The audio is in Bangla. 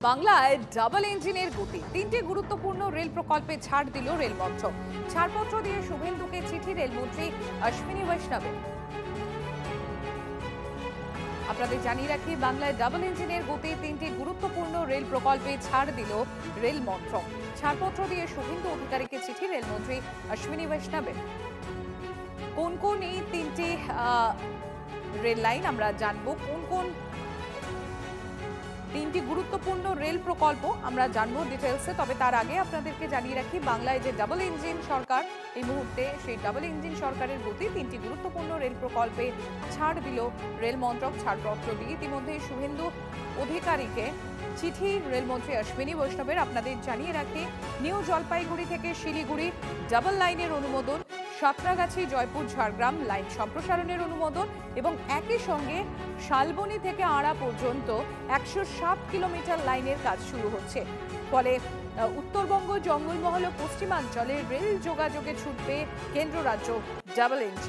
বাংলায় ডাবল ইঞ্জিনের গতি, তিনটি গুরুত্বপূর্ণ রেল প্রকল্পে ছাড় দিল রেল মন্ত্রক। ছাড়পত্র দিয়ে শুভেন্দুকে চিঠি রেলমন্ত্রী অশ্বিনী বৈষ্ণবের। আপনাদের জানিয়ে রাখি, বাংলায় ডাবল ইঞ্জিনের গতি, তিনটি গুরুত্বপূর্ণ রেল প্রকল্পে ছাড় দিল রেল মন্ত্রক। ছাড়পত্র দিয়ে শুভেন্দু অধিকারীকে চিঠি রেলমন্ত্রী অশ্বিনী বৈষ্ণবের। কোন কোন এই তিনটি রেল লাইন আমরা জানবো, কোন কোন তিনটি গুরুত্বপূর্ণ রেল প্রকল্প আমরা জানবো ডিটেলসে। তবে তার আগে আপনাদেরকে জানিয়ে রাখি, বাংলায় যে ডাবল ইঞ্জিন সরকার এই মুহূর্তে, সেই ডাবল ইঞ্জিন সরকারের গতি, তিনটি গুরুত্বপূর্ণ রেল প্রকল্পে ছাড় দিল রেল মন্ত্রক। ছাড়পত্র দিয়ে ইতিমধ্যে শুভেন্দু অধিকারীকে চিঠি রেলমন্ত্রী অশ্বিনী বৈষ্ণবের। আপনাদের জানিয়ে রাখি, নিউ জলপাইগুড়ি থেকে শিলিগুড়ি ডাবল লাইনের অনুমোদন, সাঁতরাগাছি জয়পুর ঝাড়গ্রাম লাইন সম্প্রসারণের অনুমোদন এবং একই সঙ্গে শালবনী থেকে আড়া পর্যন্ত 107 কিলোমিটার লাইনের কাজ শুরু হচ্ছে। ফলে উত্তরবঙ্গ, জঙ্গলমহল ও পশ্চিমাঞ্চলে রেল যোগাযোগে ছুটবে কেন্দ্র রাজ্য ডাবল ইঞ্জিন।